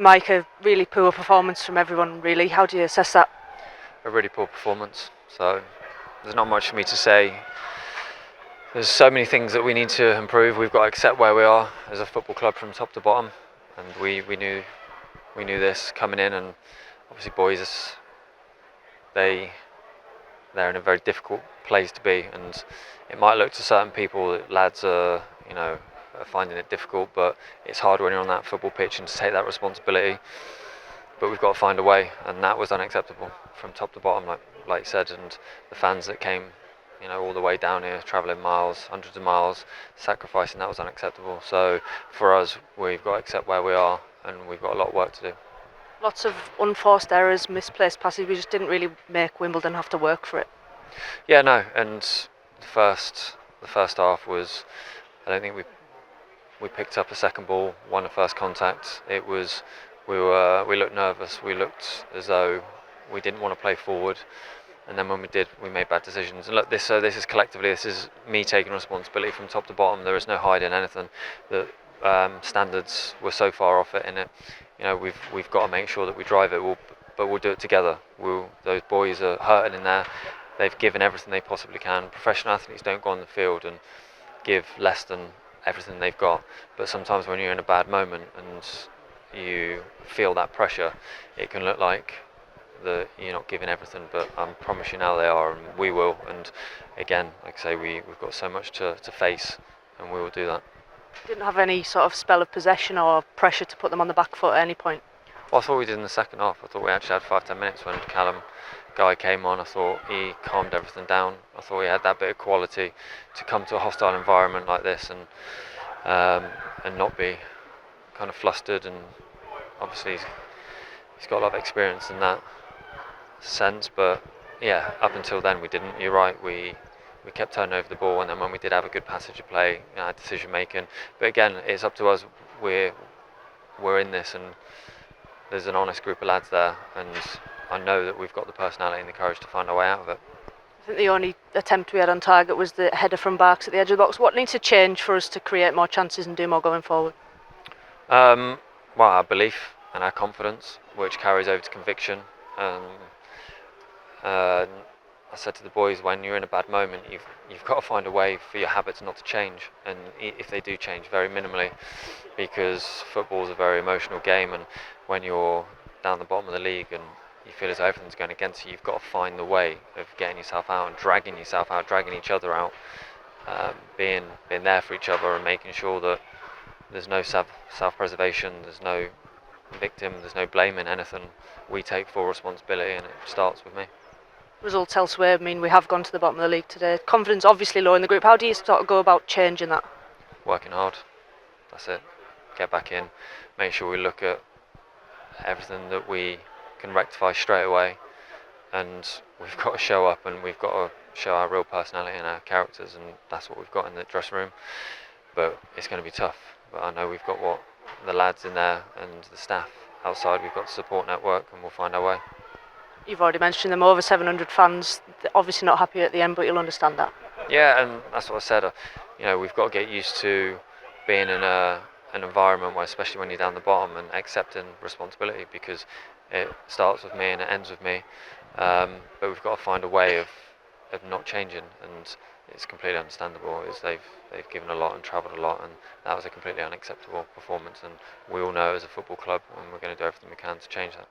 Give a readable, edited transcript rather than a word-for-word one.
Mike, a really poor performance from everyone, really. How do you assess that? A really poor performance. So there's not much for me to say. There's so many things that we need to improve. We've got to accept where we are as a football club from top to bottom, and we knew this coming in. And obviously, boys, they're in a very difficult place to be, and it might look to certain people that lads are finding it difficult, but it's hard when you're on that football pitch and to take that responsibility. But we've got to find a way, and that was unacceptable from top to bottom, like you said. And the fans that came, all the way down here, travelling miles, hundreds of miles, sacrificing, that was unacceptable. So for us, we've got to accept where we are, and we've got a lot of work to do. Lots of unforced errors, misplaced passes. We just didn't really make Wimbledon have to work for it. Yeah, no, and the first half was, I don't think we picked up a second ball, won the first contact. It was we looked nervous. We looked as though we didn't want to play forward, and then when we did, we made bad decisions. And look, this is collectively, this is me taking responsibility from top to bottom. There is no hiding anything. The standards were so far off it, and we've got to make sure that we drive it. But we'll do it together. Those boys are hurting in there. They've given everything they possibly can. Professional athletes don't go on the field and give less than everything they've got. But sometimes when you're in a bad moment and you feel that pressure, it can look like that you're not giving everything. But I promise you now they are, and we will. And again, like I say, we've got so much to face, and we will do that. Didn't have any sort of spell of possession or pressure to put them on the back foot at any point? Well, I thought we did in the second half. I thought we actually had 5-10 minutes when Callum Guy came on. I thought he calmed everything down. I thought he had that bit of quality to come to a hostile environment like this and not be kind of flustered. And obviously he's got a lot of experience in that sense. But yeah, up until then we didn't. You're right. We kept turning over the ball, and then when we did have a good passage of play, decision making. But again, it's up to us. We're in this, and there's an honest group of lads there, and I know that we've got the personality and the courage to find our way out of it. I think the only attempt we had on target was the header from Barks at the edge of the box. What needs to change for us to create more chances and do more going forward? Well, our belief and our confidence, which carries over to conviction. I said to the boys, when you're in a bad moment, you've got to find a way for your habits not to change, and if they do change, very minimally, because football is a very emotional game, and when you're down the bottom of the league and you feel as though everything's going against you, you've got to find the way of getting yourself out and dragging yourself out, dragging each other out, being there for each other and making sure that there's no self-preservation, there's no victim, there's no blaming anything. We take full responsibility, and it starts with me. Results elsewhere, I mean, we have gone to the bottom of the league today. Confidence obviously low in the group. How do you sort of go about changing that? Working hard. That's it. Get back in. Make sure we look at everything that we can rectify straight away. And we've got to show up, and we've got to show our real personality and our characters, and that's what we've got in the dressing room. But it's going to be tough. But I know we've got the lads in there and the staff outside. We've got the support network, and we'll find our way. You've already mentioned them, over 700 fans. They're obviously not happy at the end, but you'll understand that. Yeah, and that's what I said. We've got to get used to being in an environment where, especially when you're down the bottom, and accepting responsibility, because it starts with me and it ends with me. But we've got to find a way of not changing, and it's completely understandable. They've given a lot and travelled a lot, and that was a completely unacceptable performance. And we all know as a football club, and we're going to do everything we can to change that.